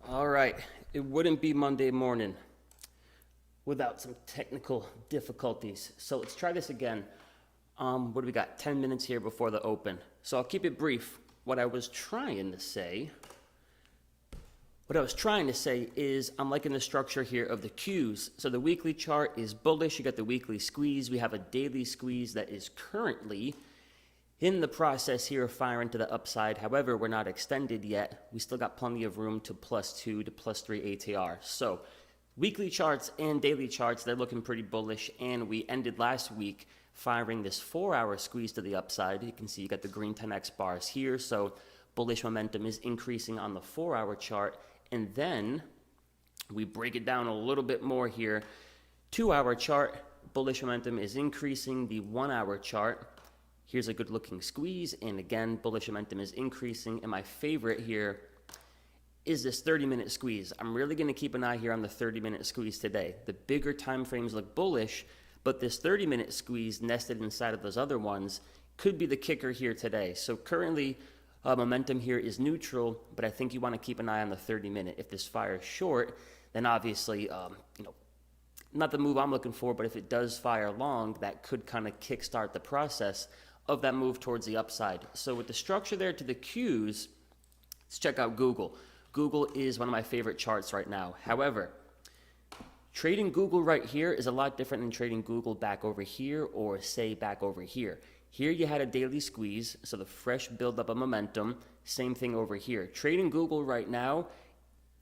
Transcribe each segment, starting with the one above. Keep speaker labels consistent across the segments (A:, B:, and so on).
A: All right, it wouldn't be Monday morning without some technical difficulties. So let's try this again. What do we got? 10 minutes here before the open. So I'll keep it brief. What I was trying to say is I'm liking the structure here of the Qs. So the weekly chart is bullish. You got the weekly squeeze. We have a daily squeeze that is currently in the process here of firing to the upside. However, we're not extended yet. We still got plenty of room to +2 to +3 ATR. So weekly charts and daily charts, they're looking pretty bullish. And we ended last week firing this 4-hour squeeze to the upside. You can see you got the green 10x bars here. So bullish momentum is increasing on the 4-hour chart. And then we break it down a little bit more here. 2-hour chart, bullish momentum is increasing. The 1-hour chart, here's a good looking squeeze, and again, bullish momentum is increasing. And my favorite here is this 30-minute squeeze. I'm really going to keep an eye here on the 30-minute squeeze today. The bigger time frames look bullish, but this 30-minute squeeze nested inside of those other ones could be the kicker here today. So currently, momentum here is neutral, but I think you want to keep an eye on the 30-minute. If this fires short, then obviously, not the move I'm looking for, but if it does fire long, that could kind of kickstart the process of that move towards the upside. So with the structure there to the Qs, let's check out Google. Google is one of my favorite charts right now. However, trading Google right here is a lot different than trading Google back over here or say back over here. Here you had a daily squeeze, so the fresh buildup of momentum. Same thing over here. Trading Google right now,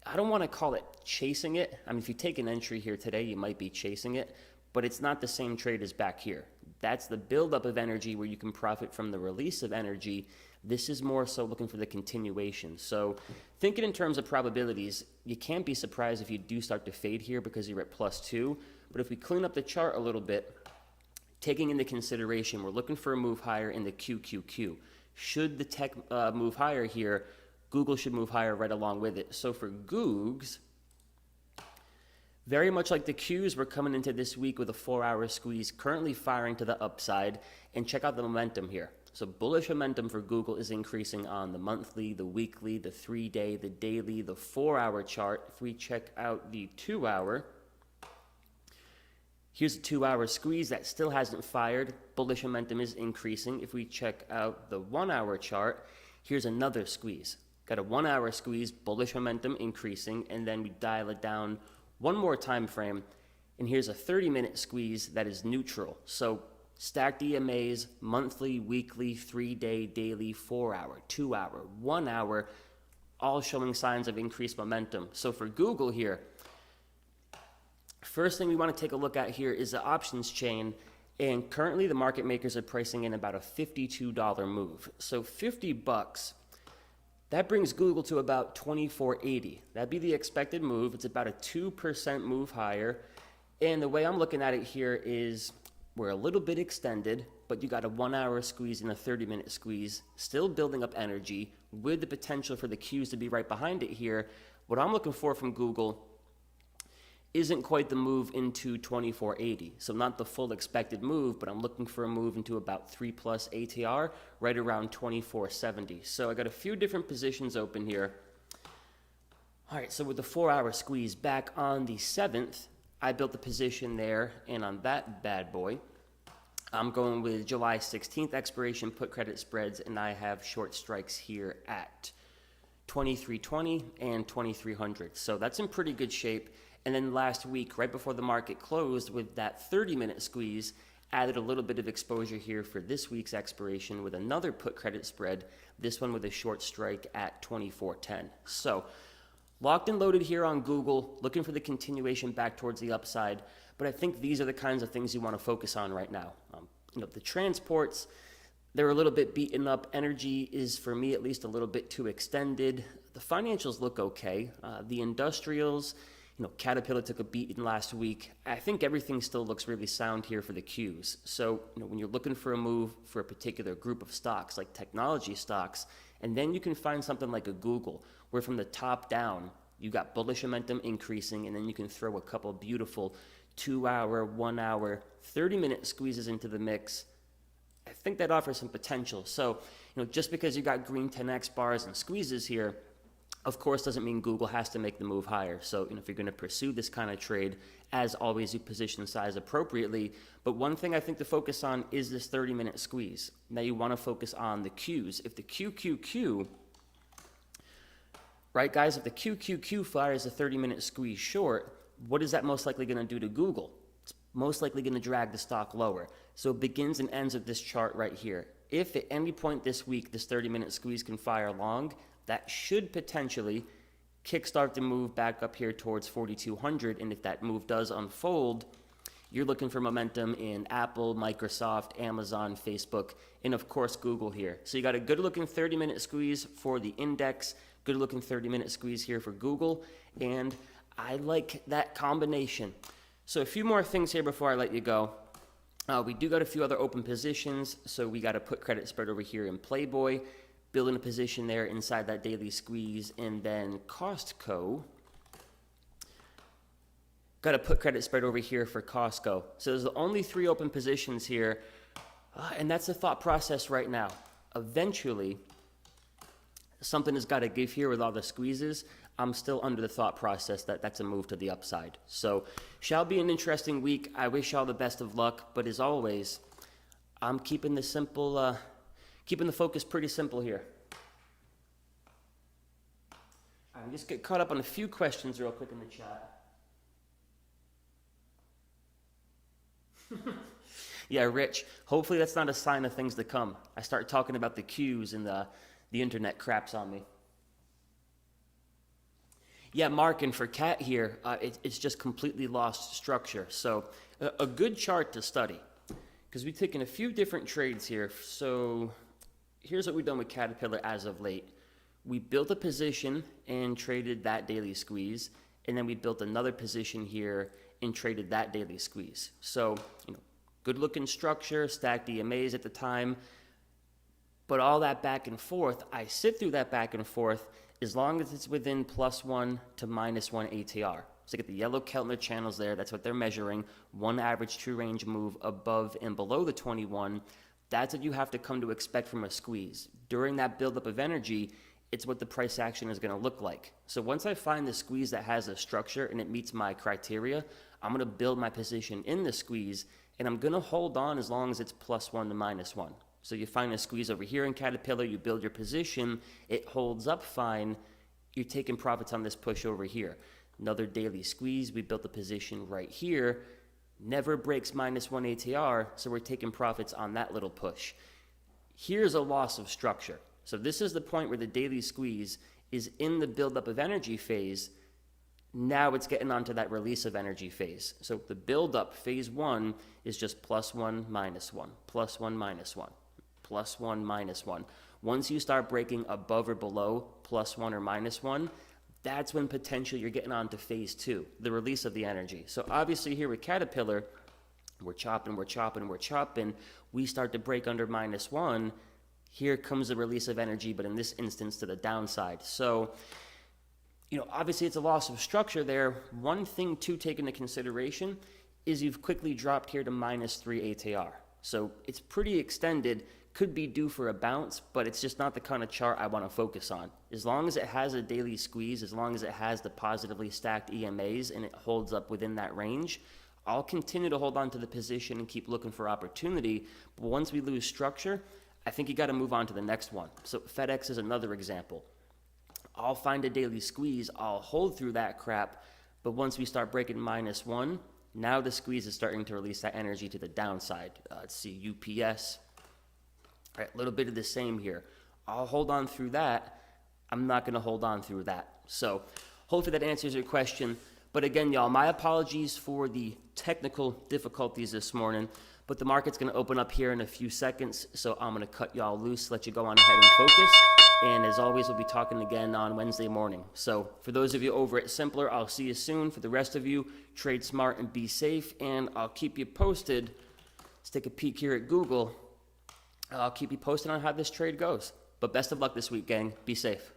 A: I don't want to call it chasing it. I mean, if you take an entry here today, you might be chasing it, but it's not the same trade as back here. That's the buildup of energy where you can profit from the release of energy. This is more so looking for the continuation. So thinking in terms of probabilities, you can't be surprised if you do start to fade here because you're at +2. But if we clean up the chart a little bit, taking into consideration, we're looking for a move higher in the QQQ. Should the tech move higher here, Google should move higher right along with it. So for GOOGs, very much like the Qs, we're coming into this week with a 4-hour squeeze, currently firing to the upside. And check out the momentum here. So bullish momentum for Google is increasing on the monthly, the weekly, the 3-day, the daily, the 4-hour chart. If we check out the 2-hour, here's a 2-hour squeeze that still hasn't fired. Bullish momentum is increasing. If we check out the 1-hour chart, here's another squeeze. Got a 1-hour squeeze, bullish momentum increasing, and then we dial it down one more time frame, and here's a 30-minute squeeze that is neutral. So stacked EMAs, monthly, weekly, 3-day, daily, 4-hour, 2-hour, 1-hour, all showing signs of increased momentum. So for Google here, first thing we want to take a look at here is the options chain, and currently the market makers are pricing in about a $52 move. So $50, that brings Google to about 24.80. That'd be the expected move. It's about a 2% move higher. And the way I'm looking at it here is we're a little bit extended, but you got a 1-hour squeeze and a 30-minute squeeze, still building up energy with the potential for the Qs to be right behind it here. What I'm looking for from Google isn't quite the move into 24.80. So not the full expected move, but I'm looking for a move into about 3+ ATR, right around 24.70. So I got a few different positions open here. All right, so with the 4-hour squeeze back on the 7th, I built the position there, and on that bad boy, I'm going with July 16th expiration put credit spreads, and I have short strikes here at 2320 and 2300. So that's in pretty good shape. And then last week, right before the market closed, with that 30-minute squeeze, added a little bit of exposure here for this week's expiration with another put credit spread, this one with a short strike at 2410. So locked and loaded here on Google, looking for the continuation back towards the upside. But I think these are the kinds of things you want to focus on right now. The transports, they're a little bit beaten up. Energy is, for me at least, a little bit too extended. The financials look okay. The industrials, Caterpillar took a beating last week. I think everything still looks really sound here for the Qs. So, when you're looking for a move for a particular group of stocks, like technology stocks, and then you can find something like a Google, where from the top down, you got bullish momentum increasing, and then you can throw a couple beautiful 2-hour, 1-hour, 30-minute squeezes into the mix. I think that offers some potential. So, just because you got green 10x bars and squeezes here, Of course, doesn't mean Google has to make the move higher. So, if you're going to pursue this kind of trade, as always, you position size appropriately. But one thing I think to focus on is this 30-minute squeeze. Now you want to focus on the Qs. If the QQQ, right, guys, if the QQQ fires a 30-minute squeeze short, what is that most likely going to do to Google? It's most likely going to drag the stock lower. So it begins and ends with this chart right here. If at any point this week this 30-minute squeeze can fire long, that should potentially kickstart the move back up here towards 4,200. And if that move does unfold, you're looking for momentum in Apple, Microsoft, Amazon, Facebook, and of course Google here. So you got a good looking 30-minute squeeze for the index, good looking 30-minute squeeze here for Google, and I like that combination. So a few more things here before I let you go. We do got a few other open positions, so we got a put credit spread over here in Playboy, building a position there inside that daily squeeze, and then Costco. Got a put credit spread over here for Costco. So there's the only 3 open positions here, and that's the thought process right now. Eventually, something has got to give here with all the squeezes. I'm still under the thought process that that's a move to the upside. So shall be an interesting week. I wish y'all the best of luck, but as always, I'm keeping the focus pretty simple here. I'm just get caught up on a few questions real quick in the chat. Yeah, Rich, hopefully that's not a sign of things to come. I start talking about the Qs and the internet craps on me. Yeah, Mark, and for Cat here, it's just completely lost structure. So a good chart to study, because we've taken a few different trades here. So here's what we've done with Caterpillar as of late. We built a position and traded that daily squeeze, and then we built another position here and traded that daily squeeze. So, good looking structure, stacked EMAs at the time, but all that back and forth, I sit through that back and forth as long as it's within +1 to -1 ATR. So get the yellow Keltner channels there, that's what they're measuring, one average true range move above and below the 21. That's what you have to come to expect from a squeeze. During that buildup of energy, it's what the price action is going to look like. So once I find the squeeze that has a structure and it meets my criteria, I'm going to build my position in the squeeze, and I'm going to hold on as long as it's +1 to -1. So you find a squeeze over here in Caterpillar, you build your position, it holds up fine, you're taking profits on this push over here. Another daily squeeze, we built a position right here, never breaks -1 ATR, so we're taking profits on that little push. Here's a loss of structure. So this is the point where the daily squeeze is in the buildup of energy phase. Now it's getting onto that release of energy phase. So the buildup, phase 1, is just +1, -1, +1, -1, +1, -1. Once you start breaking above or below +1 or -1, that's when potentially you're getting on to phase 2, the release of the energy. So obviously here with Caterpillar, we're chopping. We start to break under -1. Here comes the release of energy, but in this instance to the downside. So, obviously it's a loss of structure there. One thing to take into consideration is you've quickly dropped here to -3 ATR. So it's pretty extended, could be due for a bounce, but it's just not the kind of chart I want to focus on. As long as it has a daily squeeze, as long as it has the positively stacked EMAs and it holds up within that range, I'll continue to hold on to the position and keep looking for opportunity. But once we lose structure, I think you got to move on to the next one. So FedEx is another example. I'll find a daily squeeze, I'll hold through that crap, but once we start breaking -1, now the squeeze is starting to release that energy to the downside. Let's see, UPS. All right, a little bit of the same here. I'll hold on through that. I'm not going to hold on through that. So hopefully that answers your question. But again, y'all, my apologies for the technical difficulties this morning, but the market's going to open up here in a few seconds, so I'm going to cut y'all loose, let you go on ahead and focus. And as always, we'll be talking again on Wednesday morning. So for those of you over at Simpler, I'll see you soon. For the rest of you, trade smart and be safe, and I'll keep you posted. Let's take a peek here at Google. I'll keep you posted on how this trade goes. But best of luck this week, gang. Be safe.